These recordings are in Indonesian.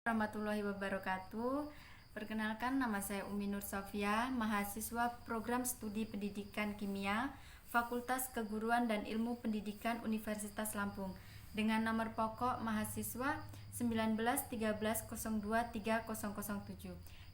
Warahmatullahi wabarakatuh. Perkenalkan, nama saya Umi Nur Sofia, mahasiswa Program Studi Pendidikan Kimia, Fakultas Keguruan dan Ilmu Pendidikan Universitas Lampung, dengan nomor pokok mahasiswa 1913023007.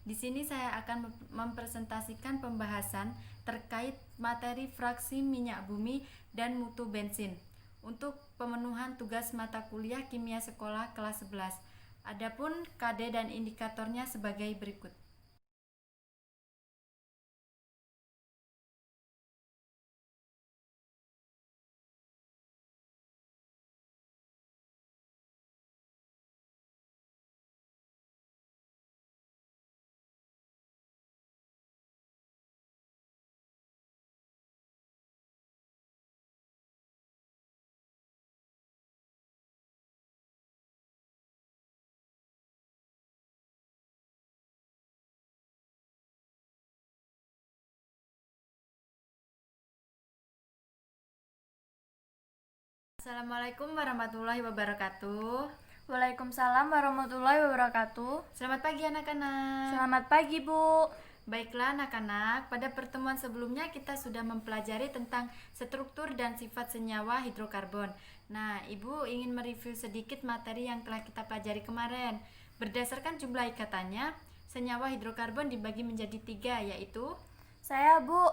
Di sini saya akan mempresentasikan pembahasan terkait materi fraksi minyak bumi dan mutu bensin untuk pemenuhan tugas mata kuliah kimia sekolah kelas 11. Adapun KD dan indikatornya sebagai berikut. Assalamualaikum warahmatullahi wabarakatuh. Waalaikumsalam warahmatullahi wabarakatuh. Selamat pagi anak-anak. Selamat pagi, Bu. Baiklah anak-anak, pada pertemuan sebelumnya kita sudah mempelajari tentang struktur dan sifat senyawa hidrokarbon. Nah, Ibu ingin mereview sedikit materi yang telah kita pelajari kemarin. Berdasarkan jumlah ikatannya, senyawa hidrokarbon dibagi menjadi 3, yaitu Saya, Bu,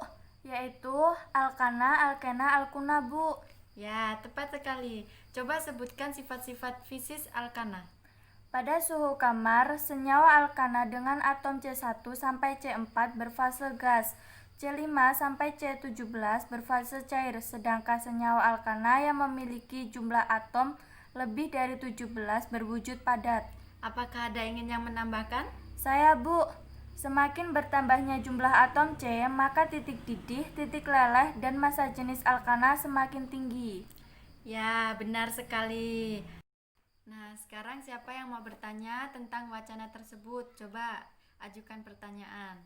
yaitu alkana, alkena, alkuna, Bu. Ya, tepat sekali. Coba sebutkan sifat-sifat fisis alkana. Pada suhu kamar, senyawa alkana dengan atom C1 sampai C4 berfase gas, C5 sampai C17 berfase cair, sedangkan senyawa alkana yang memiliki jumlah atom lebih dari 17 berwujud padat. Apakah ada yang menambahkan? Saya, Bu. Semakin bertambahnya jumlah atom C, maka titik didih, titik leleh, dan massa jenis alkana semakin tinggi. Ya, benar sekali. Nah, sekarang siapa yang mau bertanya tentang wacana tersebut? Coba ajukan pertanyaan.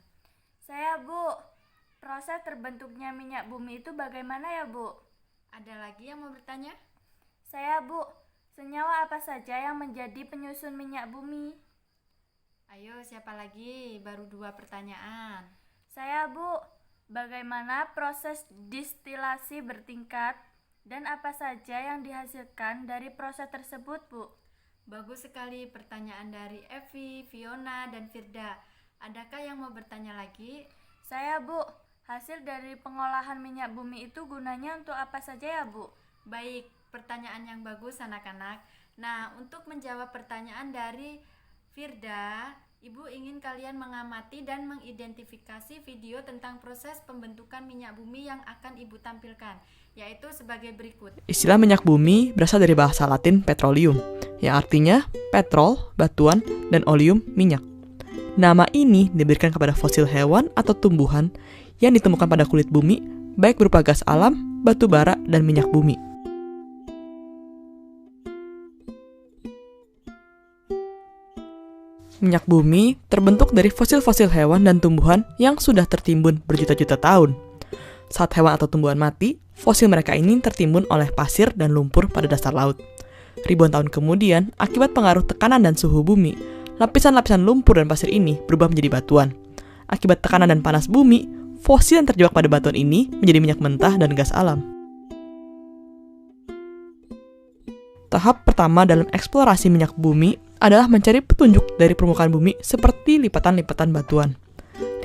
Saya, Bu. Proses terbentuknya minyak bumi itu bagaimana ya, Bu? Ada lagi yang mau bertanya? Saya, Bu. Senyawa apa saja yang menjadi penyusun minyak bumi? Ayo, siapa lagi? Baru 2 pertanyaan. Saya, Bu. Bagaimana proses distilasi bertingkat dan apa saja yang dihasilkan dari proses tersebut, Bu? Bagus sekali pertanyaan dari Evi, Fiona, dan Firda. Adakah yang mau bertanya lagi? Saya, Bu. Hasil dari pengolahan minyak bumi itu gunanya untuk apa saja ya, Bu? Baik, pertanyaan yang bagus anak-anak. Nah, untuk menjawab pertanyaan dari Firda, Ibu ingin kalian mengamati dan mengidentifikasi video tentang proses pembentukan minyak bumi yang akan Ibu tampilkan, yaitu sebagai berikut. Istilah minyak bumi berasal dari bahasa Latin petroleum, yang artinya petrol, batuan, dan oleum, minyak. Nama ini diberikan kepada fosil hewan atau tumbuhan yang ditemukan pada kulit bumi, baik berupa gas alam, batu bara, dan minyak bumi. Minyak bumi terbentuk dari fosil-fosil hewan dan tumbuhan yang sudah tertimbun berjuta-juta tahun. Saat hewan atau tumbuhan mati, fosil mereka ini tertimbun oleh pasir dan lumpur pada dasar laut. Ribuan tahun kemudian, akibat pengaruh tekanan dan suhu bumi, lapisan-lapisan lumpur dan pasir ini berubah menjadi batuan. Akibat tekanan dan panas bumi, fosil yang terjebak pada batuan ini menjadi minyak mentah dan gas alam. Tahap pertama dalam eksplorasi minyak bumi adalah mencari petunjuk dari permukaan bumi seperti lipatan-lipatan batuan.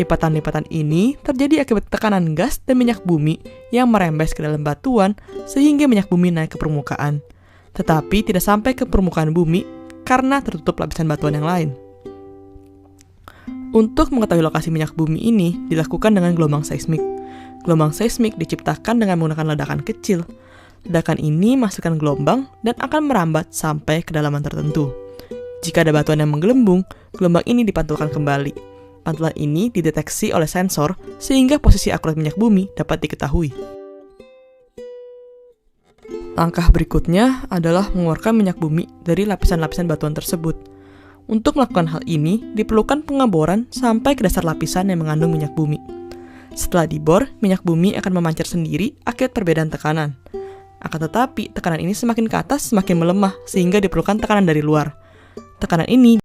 Lipatan-lipatan ini terjadi akibat tekanan gas dan minyak bumi yang merembes ke dalam batuan sehingga minyak bumi naik ke permukaan. Tetapi tidak sampai ke permukaan bumi karena tertutup lapisan batuan yang lain. Untuk mengetahui lokasi minyak bumi ini dilakukan dengan gelombang seismik. Gelombang seismik diciptakan dengan menggunakan ledakan kecil. Ledakan ini menghasilkan gelombang dan akan merambat sampai kedalaman tertentu. Jika ada batuan yang menggelembung, gelombang ini dipantulkan kembali. Pantulan ini dideteksi oleh sensor sehingga posisi akurat minyak bumi dapat diketahui. Langkah berikutnya adalah mengeluarkan minyak bumi dari lapisan-lapisan batuan tersebut. Untuk melakukan hal ini, diperlukan pengeboran sampai ke dasar lapisan yang mengandung minyak bumi. Setelah dibor, minyak bumi akan memancar sendiri akibat perbedaan tekanan. Akan tetapi, tekanan ini semakin ke atas semakin melemah sehingga diperlukan tekanan dari luar. Tekanan ini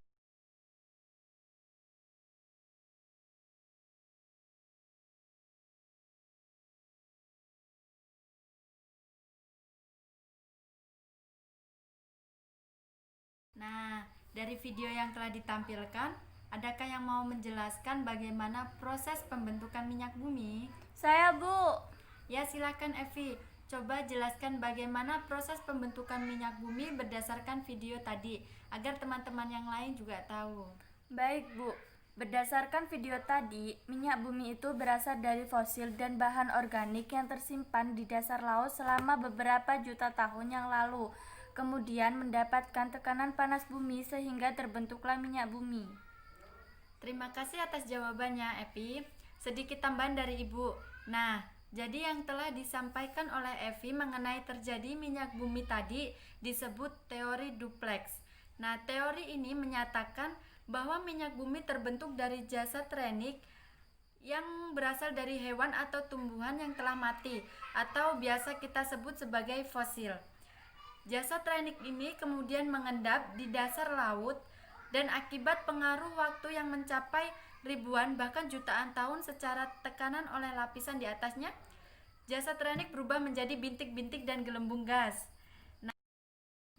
Nah, dari video yang telah ditampilkan, adakah yang mau menjelaskan bagaimana proses pembentukan minyak bumi? Saya, Bu. Ya, silakan Evi. Coba jelaskan bagaimana proses pembentukan minyak bumi berdasarkan video tadi, agar teman-teman yang lain juga tahu. Baik, Bu. Berdasarkan video tadi, minyak bumi itu berasal dari fosil dan bahan organik yang tersimpan di dasar laut selama beberapa juta tahun yang lalu. Kemudian mendapatkan tekanan panas bumi sehingga terbentuklah minyak bumi. Terima kasih atas jawabannya, Evi. Sedikit tambahan dari Ibu. Nah, jadi yang telah disampaikan oleh Evi mengenai terjadi minyak bumi tadi disebut teori duplex. Nah, teori ini menyatakan bahwa minyak bumi terbentuk dari jasad renik yang berasal dari hewan atau tumbuhan yang telah mati atau biasa kita sebut sebagai fosil. Jasad renik ini kemudian mengendap di dasar laut dan akibat pengaruh waktu yang mencapai ribuan bahkan jutaan tahun secara tekanan oleh lapisan di atasnya, jasad renik berubah menjadi bintik-bintik dan gelembung gas.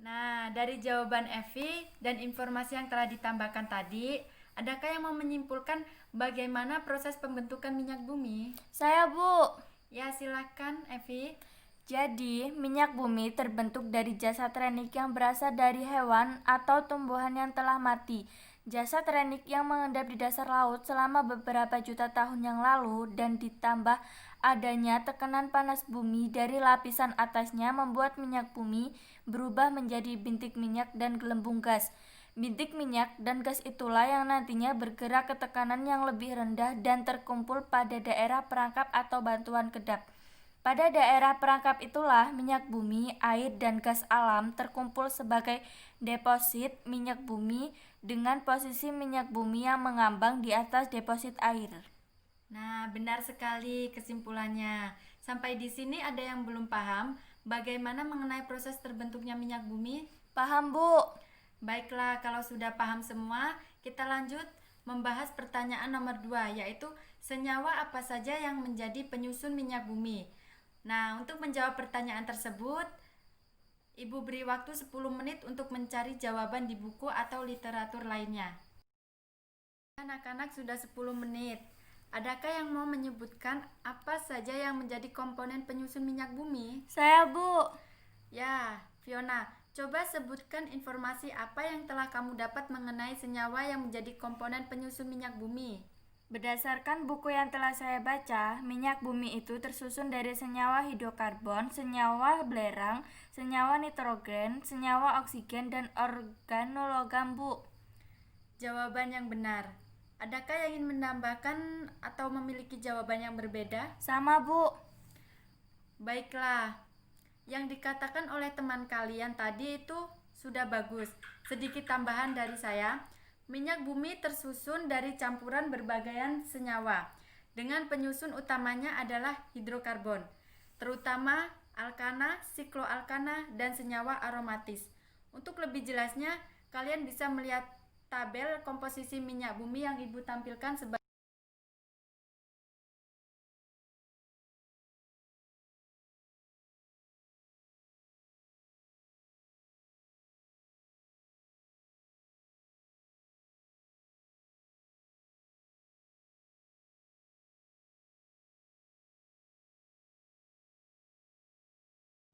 Nah, dari jawaban Evi dan informasi yang telah ditambahkan tadi, adakah yang mau menyimpulkan bagaimana proses pembentukan minyak bumi? Saya, Bu. Ya, silakan Evi. Jadi, minyak bumi terbentuk dari jasad renik yang berasal dari hewan atau tumbuhan yang telah mati. Jasad renik yang mengendap di dasar laut selama beberapa juta tahun yang lalu dan ditambah adanya tekanan panas bumi dari lapisan atasnya membuat minyak bumi berubah menjadi bintik minyak dan gelembung gas. Bintik minyak dan gas itulah yang nantinya bergerak ke tekanan yang lebih rendah dan terkumpul pada daerah perangkap atau bantuan kedap. Pada daerah perangkap itulah minyak bumi, air, dan gas alam terkumpul sebagai deposit minyak bumi dengan posisi minyak bumi yang mengambang di atas deposit air. Nah, benar sekali kesimpulannya. Sampai di sini ada yang belum paham bagaimana mengenai proses terbentuknya minyak bumi? Paham, Bu? Baiklah, kalau sudah paham semua, kita lanjut membahas pertanyaan nomor 2, yaitu senyawa apa saja yang menjadi penyusun minyak bumi. Nah, untuk menjawab pertanyaan tersebut, Ibu beri waktu 10 menit untuk mencari jawaban di buku atau literatur lainnya. Anak-anak sudah 10 menit. Adakah yang mau menyebutkan apa saja yang menjadi komponen penyusun minyak bumi? Saya, Bu. Ya, Fiona, coba sebutkan informasi apa yang telah kamu dapat mengenai senyawa yang menjadi komponen penyusun minyak bumi. Berdasarkan buku yang telah saya baca, minyak bumi itu tersusun dari senyawa hidrokarbon, senyawa belerang, senyawa nitrogen, senyawa oksigen, dan organologam, Bu. Jawaban yang benar. Adakah yang ingin menambahkan atau memiliki jawaban yang berbeda? Sama, Bu. Baiklah, yang dikatakan oleh teman kalian tadi itu sudah bagus. Sedikit tambahan dari saya, minyak bumi tersusun dari campuran berbagai senyawa, dengan penyusun utamanya adalah hidrokarbon, terutama alkana, sikloalkana, dan senyawa aromatis. Untuk lebih jelasnya, kalian bisa melihat tabel komposisi minyak bumi yang Ibu tampilkan sebagai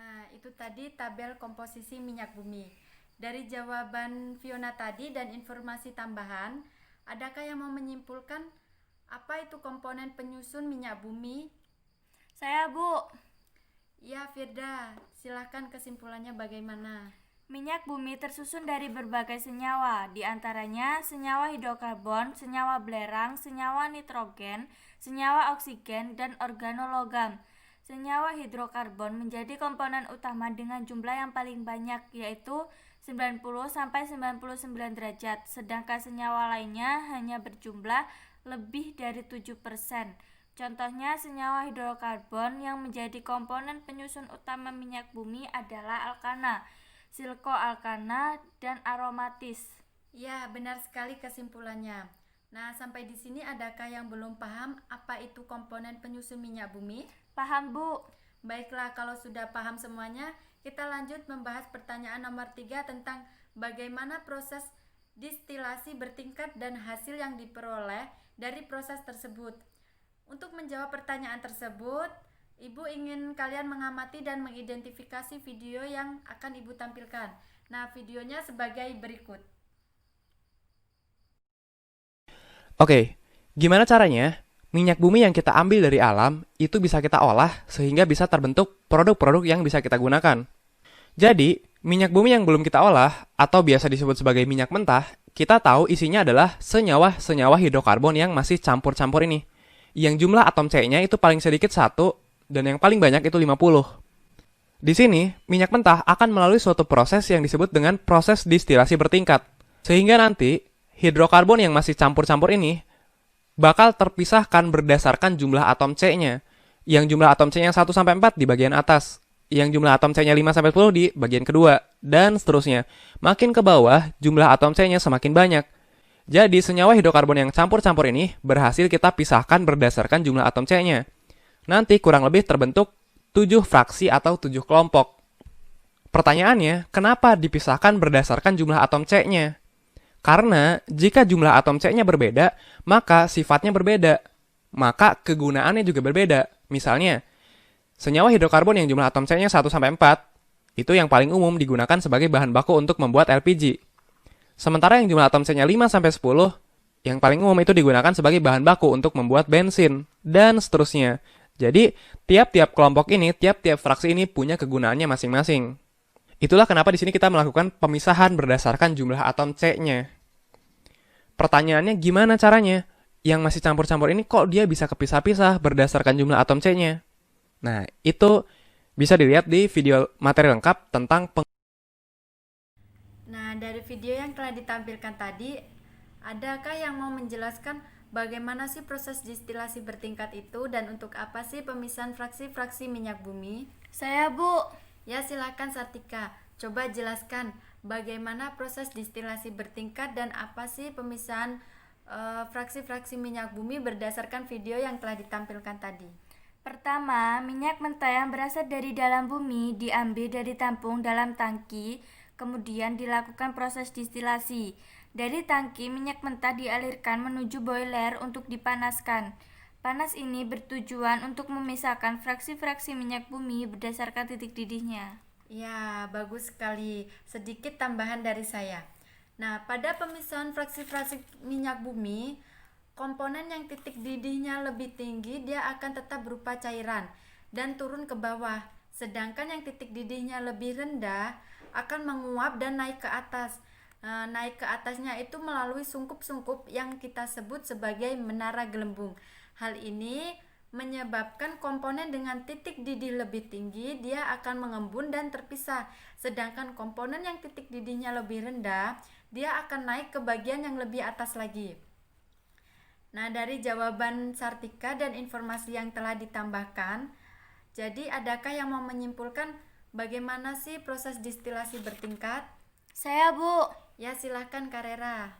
Nah, itu tadi tabel komposisi minyak bumi. Dari jawaban Fiona tadi dan informasi tambahan, adakah yang mau menyimpulkan apa itu komponen penyusun minyak bumi? Saya, Bu. Ya, Firda, silahkan kesimpulannya bagaimana? Minyak bumi tersusun dari berbagai senyawa, di antaranya senyawa hidrokarbon, senyawa belerang, senyawa nitrogen, senyawa oksigen, dan organologam. Senyawa hidrokarbon menjadi komponen utama dengan jumlah yang paling banyak, yaitu 90-99 derajat, sedangkan senyawa lainnya hanya berjumlah lebih dari 7%. Contohnya senyawa hidrokarbon yang menjadi komponen penyusun utama minyak bumi adalah alkana, silkoalkana, dan aromatis. Ya, benar sekali kesimpulannya. Nah, sampai di sini adakah yang belum paham apa itu komponen penyusun minyak bumi? Paham, Bu? Baiklah, kalau sudah paham semuanya, kita lanjut membahas pertanyaan nomor 3 tentang bagaimana proses distilasi bertingkat dan hasil yang diperoleh dari proses tersebut. Untuk menjawab pertanyaan tersebut, Ibu ingin kalian mengamati dan mengidentifikasi video yang akan Ibu tampilkan. Nah, videonya sebagai berikut. Oke, gimana caranya minyak bumi yang kita ambil dari alam itu bisa kita olah sehingga bisa terbentuk produk-produk yang bisa kita gunakan. Jadi, minyak bumi yang belum kita olah atau biasa disebut sebagai minyak mentah, kita tahu isinya adalah senyawa-senyawa hidrokarbon yang masih campur-campur ini. Yang jumlah atom C-nya itu paling sedikit 1 dan yang paling banyak itu 50. Di sini, minyak mentah akan melalui suatu proses yang disebut dengan proses distilasi bertingkat. Sehingga nanti, hidrokarbon yang masih campur-campur ini bakal terpisahkan berdasarkan jumlah atom C-nya. Yang jumlah atom C-nya 1-4 di bagian atas, yang jumlah atom C-nya 5-10 di bagian kedua, dan seterusnya. Makin ke bawah, jumlah atom C-nya semakin banyak. Jadi, senyawa hidrokarbon yang campur-campur ini berhasil kita pisahkan berdasarkan jumlah atom C-nya. Nanti kurang lebih terbentuk 7 fraksi atau 7 kelompok. Pertanyaannya, kenapa dipisahkan berdasarkan jumlah atom C-nya? Karena jika jumlah atom C-nya berbeda, maka sifatnya berbeda. Maka kegunaannya juga berbeda. Misalnya, senyawa hidrokarbon yang jumlah atom C-nya 1-4, itu yang paling umum digunakan sebagai bahan baku untuk membuat LPG. Sementara yang jumlah atom C-nya 5-10, yang paling umum itu digunakan sebagai bahan baku untuk membuat bensin, dan seterusnya. Jadi, tiap-tiap kelompok ini, tiap-tiap fraksi ini punya kegunaannya masing-masing. Itulah kenapa di sini kita melakukan pemisahan berdasarkan jumlah atom C-nya. Pertanyaannya gimana caranya? Yang masih campur-campur ini kok dia bisa kepisah-pisah berdasarkan jumlah atom C-nya? Nah, itu bisa dilihat di video materi lengkap tentang Nah, dari video yang telah ditampilkan tadi, adakah yang mau menjelaskan bagaimana sih proses distilasi bertingkat itu dan untuk apa sih pemisahan fraksi-fraksi minyak bumi? Saya, Bu. Ya, silakan Sartika. Coba jelaskan bagaimana proses distilasi bertingkat dan apa sih pemisahan fraksi-fraksi minyak bumi berdasarkan video yang telah ditampilkan tadi. Pertama, minyak mentah yang berasal dari dalam bumi diambil dari tampung dalam tangki, kemudian dilakukan proses distilasi. Dari tangki, minyak mentah dialirkan menuju boiler untuk dipanaskan. Panas ini bertujuan untuk memisahkan fraksi-fraksi minyak bumi berdasarkan titik didihnya. Ya, bagus sekali. Sedikit tambahan dari saya. Nah, pada pemisahan fraksi-fraksi minyak bumi, komponen yang titik didihnya lebih tinggi dia akan tetap berupa cairan dan turun ke bawah. Sedangkan yang titik didihnya lebih rendah akan menguap dan naik ke atas. Naik ke atasnya itu melalui sungkup-sungkup yang kita sebut sebagai menara gelembung. Hal ini menyebabkan komponen dengan titik didih lebih tinggi dia akan mengembun dan terpisah. Sedangkan komponen yang titik didihnya lebih rendah dia akan naik ke bagian yang lebih atas lagi. Nah, dari jawaban Sartika dan informasi yang telah ditambahkan, jadi adakah yang mau menyimpulkan bagaimana sih proses distilasi bertingkat? Saya, Bu. Ya, silahkan Karera.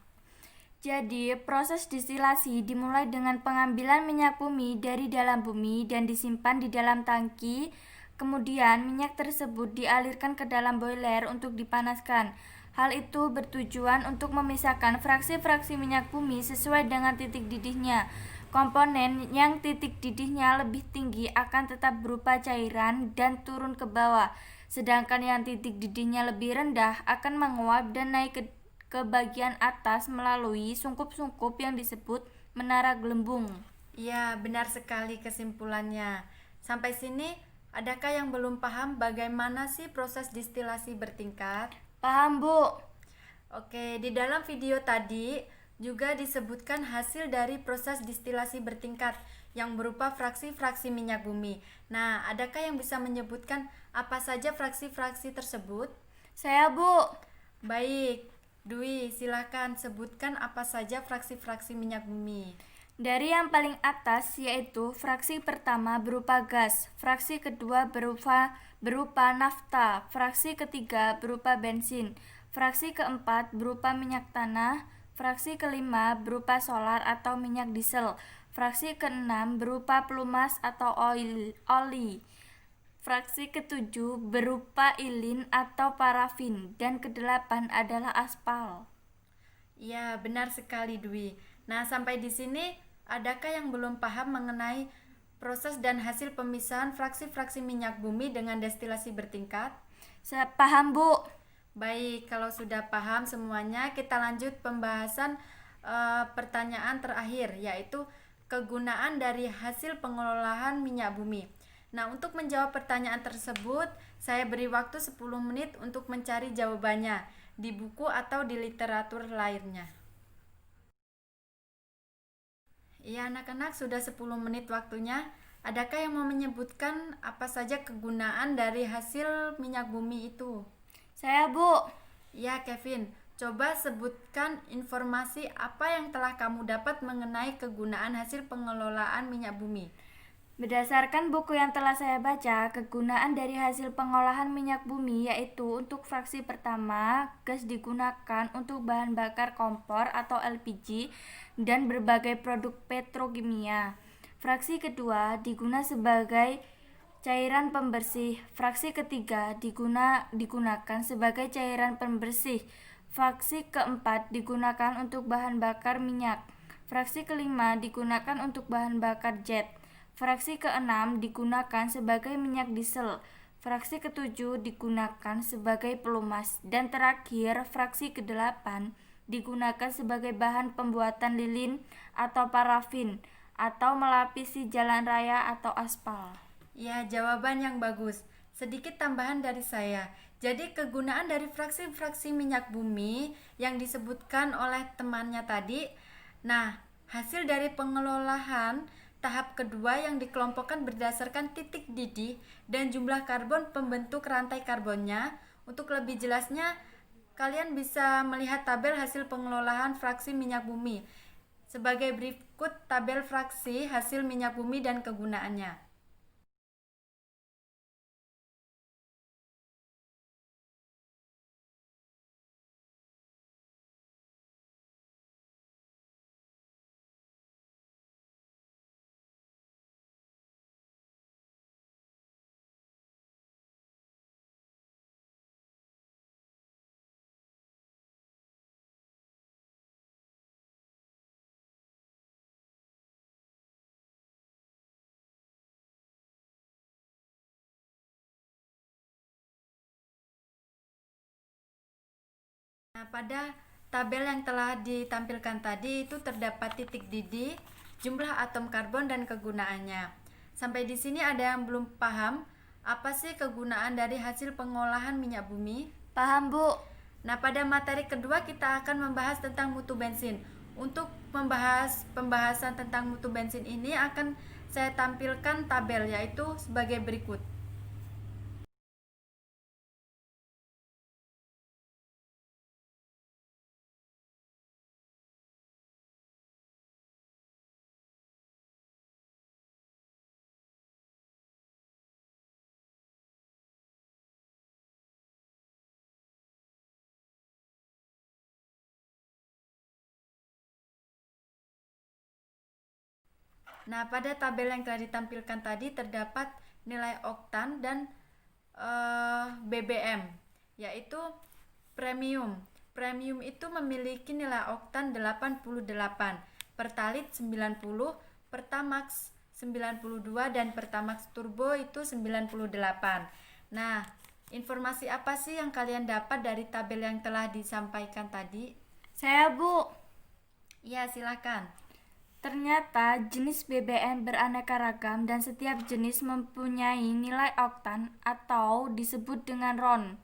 Jadi, proses distilasi dimulai dengan pengambilan minyak bumi dari dalam bumi dan disimpan di dalam tangki. Kemudian, minyak tersebut dialirkan ke dalam boiler untuk dipanaskan. Hal itu bertujuan untuk memisahkan fraksi-fraksi minyak bumi sesuai dengan titik didihnya. Komponen yang titik didihnya lebih tinggi akan tetap berupa cairan dan turun ke bawah. Sedangkan yang titik didihnya lebih rendah akan menguap dan naik ke bagian atas melalui sungkup-sungkup yang disebut menara gelembung. Ya, benar sekali kesimpulannya. Sampai sini, adakah yang belum paham bagaimana sih proses distilasi bertingkat? Paham, Bu? Oke, di dalam video tadi juga disebutkan hasil dari proses distilasi bertingkat yang berupa fraksi-fraksi minyak bumi. Nah, adakah yang bisa menyebutkan apa saja fraksi-fraksi tersebut? Saya, Bu. Baik, Dwi, silakan sebutkan apa saja fraksi-fraksi minyak bumi. Dari yang paling atas yaitu fraksi pertama berupa gas, fraksi kedua berupa nafta, fraksi ketiga berupa bensin, fraksi keempat berupa minyak tanah, fraksi kelima berupa solar atau minyak diesel, fraksi keenam berupa pelumas atau oli. Fraksi ketujuh berupa ilin atau parafin dan kedelapan adalah aspal. Ya, benar sekali Dwi. Nah, sampai di sini adakah yang belum paham mengenai proses dan hasil pemisahan fraksi-fraksi minyak bumi dengan destilasi bertingkat? Saya paham, Bu. Baik, kalau sudah paham semuanya, kita lanjut pembahasan pertanyaan terakhir, yaitu kegunaan dari hasil pengolahan minyak bumi. Nah, untuk menjawab pertanyaan tersebut, saya beri waktu 10 menit untuk mencari jawabannya di buku atau di literatur lainnya. Iya, anak-anak, sudah 10 menit waktunya. Adakah yang mau menyebutkan apa saja kegunaan dari hasil minyak bumi itu? Saya, Bu. Ya, Kevin, coba sebutkan informasi apa yang telah kamu dapat mengenai kegunaan hasil pengelolaan minyak bumi. Berdasarkan buku yang telah saya baca, kegunaan dari hasil pengolahan minyak bumi yaitu untuk fraksi pertama, gas digunakan untuk bahan bakar kompor atau LPG dan berbagai produk petrokimia. Fraksi kedua digunakan sebagai cairan pembersih. Fraksi ketiga digunakan sebagai cairan pembersih. Fraksi keempat digunakan untuk bahan bakar minyak. Fraksi kelima digunakan untuk bahan bakar jet. Fraksi keenam digunakan sebagai minyak diesel. Fraksi ketujuh digunakan sebagai pelumas. Dan terakhir, fraksi kedelapan digunakan sebagai bahan pembuatan lilin atau parafin atau melapisi jalan raya atau aspal. Ya, jawaban yang bagus. Sedikit tambahan dari saya. Jadi kegunaan dari fraksi-fraksi minyak bumi yang disebutkan oleh temannya tadi. Nah, hasil dari pengelolaan tahap kedua yang dikelompokkan berdasarkan titik didih dan jumlah karbon pembentuk rantai karbonnya. Untuk lebih jelasnya, kalian bisa melihat tabel hasil pengelolaan fraksi minyak bumi. Sebagai berikut tabel fraksi hasil minyak bumi dan kegunaannya. Nah, pada tabel yang telah ditampilkan tadi itu terdapat titik didih, jumlah atom karbon dan kegunaannya. Sampai di sini ada yang belum paham apa sih kegunaan dari hasil pengolahan minyak bumi? Paham, Bu. Nah, pada materi kedua kita akan membahas tentang mutu bensin. Untuk membahas pembahasan tentang mutu bensin ini akan saya tampilkan tabel yaitu sebagai berikut. Nah, pada tabel yang telah ditampilkan tadi terdapat nilai oktan dan BBM, yaitu premium. Premium itu memiliki nilai oktan 88, Pertalite 90, Pertamax 92 dan Pertamax Turbo itu 98. Nah, informasi apa sih yang kalian dapat dari tabel yang telah disampaikan tadi? Saya, Bu. Ya, silakan. Ternyata jenis BBM beraneka ragam dan setiap jenis mempunyai nilai oktan atau disebut dengan RON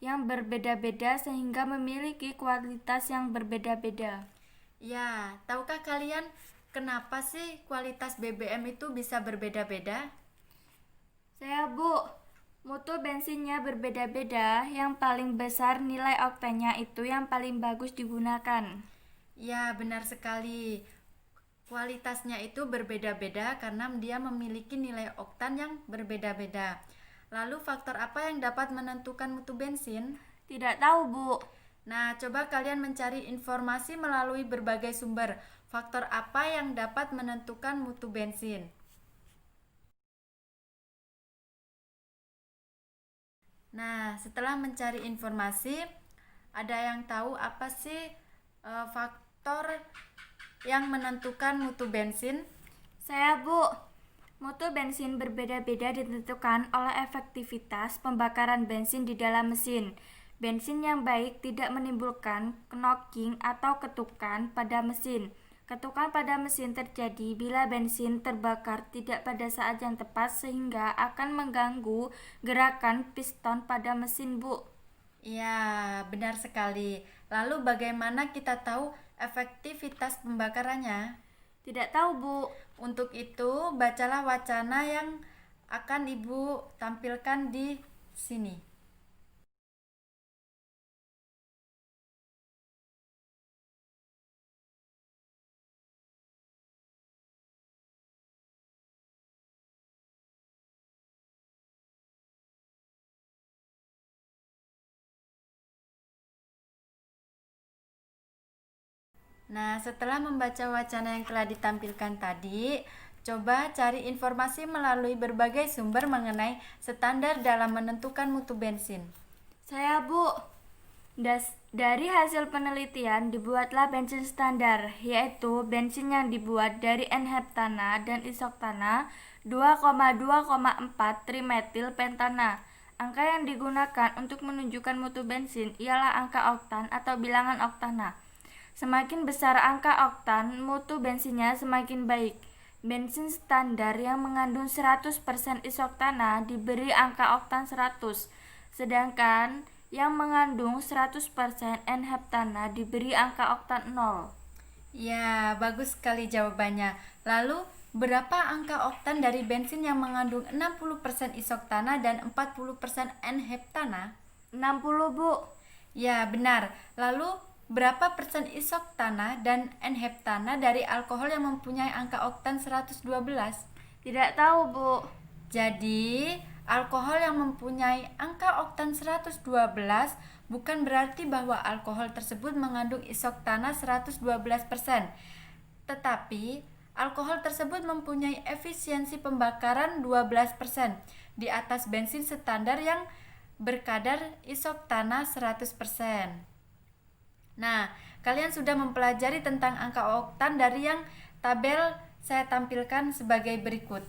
yang berbeda-beda sehingga memiliki kualitas yang berbeda-beda. Ya, tahukah kalian kenapa sih kualitas BBM itu bisa berbeda-beda? Saya, Bu, mutu bensinnya berbeda-beda, yang paling besar nilai oktannya itu yang paling bagus digunakan. Ya, benar sekali. Kualitasnya itu berbeda-beda karena dia memiliki nilai oktan yang berbeda-beda. Lalu faktor apa yang dapat menentukan mutu bensin? Tidak tahu, Bu. Nah, coba kalian mencari informasi melalui berbagai sumber. Faktor apa yang dapat menentukan mutu bensin? Nah, setelah mencari informasi, ada yang tahu apa sih faktor yang menentukan mutu bensin? Saya, Bu. Mutu bensin berbeda-beda ditentukan oleh efektivitas pembakaran bensin di dalam mesin. Bensin yang baik tidak menimbulkan knocking atau ketukan pada mesin. Ketukan pada mesin terjadi bila bensin terbakar tidak pada saat yang tepat sehingga akan mengganggu gerakan piston pada mesin, Bu. Ya, benar sekali. Lalu bagaimana kita tahu efektivitas pembakarannya? Tidak tahu, Bu. Untuk itu, bacalah wacana yang akan Ibu tampilkan di sini. Nah, setelah membaca wacana yang telah ditampilkan tadi, coba cari informasi melalui berbagai sumber mengenai standar dalam menentukan mutu bensin. Saya, Bu. Dari hasil penelitian dibuatlah bensin standar, yaitu bensin yang dibuat dari N-heptana dan isoktana 2,2,4 trimetil pentana. Angka yang digunakan untuk menunjukkan mutu bensin ialah angka oktan atau bilangan oktana. Semakin besar angka oktan, mutu bensinnya semakin baik. Bensin standar yang mengandung 100% isoktana diberi angka oktan 100, sedangkan yang mengandung 100% N-heptana diberi angka oktan 0. Ya, bagus sekali jawabannya. Lalu, berapa angka oktan dari bensin yang mengandung 60% isoktana dan 40% N-heptana? 60, Bu. Ya, benar. Lalu, berapa persen isoktana dan N-heptana dari alkohol yang mempunyai angka oktan 112? Tidak tahu, Bu. Jadi, alkohol yang mempunyai angka oktan 112 bukan berarti bahwa alkohol tersebut mengandung isoktana 112%. Tetapi, alkohol tersebut mempunyai efisiensi pembakaran 12% di atas bensin standar yang berkadar isoktana 100%. Nah, kalian sudah mempelajari tentang angka oktan dari yang tabel saya tampilkan sebagai berikut.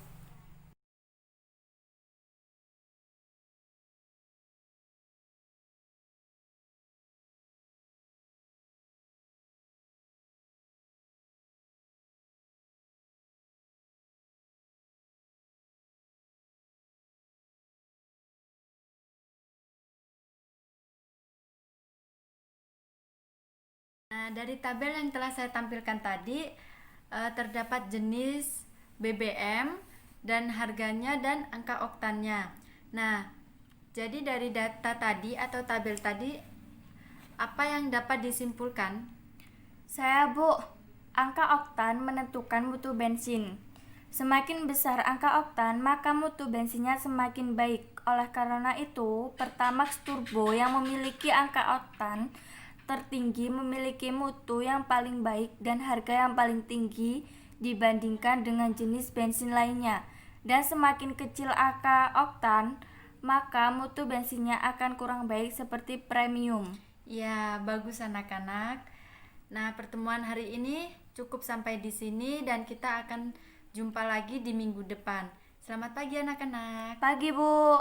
Nah, dari tabel yang telah saya tampilkan tadi, terdapat jenis BBM dan harganya dan angka oktannya. Nah, jadi dari data tadi atau tabel tadi, apa yang dapat disimpulkan? Saya, Bu. Angka oktan menentukan mutu bensin. Semakin besar angka oktan, maka mutu bensinnya semakin baik. Oleh karena itu, Pertamax Turbo yang memiliki angka oktan tertinggi memiliki mutu yang paling baik dan harga yang paling tinggi dibandingkan dengan jenis bensin lainnya. Dan semakin kecil angka oktan, maka mutu bensinnya akan kurang baik seperti premium. Ya, bagus anak-anak. Nah, pertemuan hari ini cukup sampai di sini dan kita akan jumpa lagi di minggu depan. Selamat pagi anak-anak. Pagi, Bu.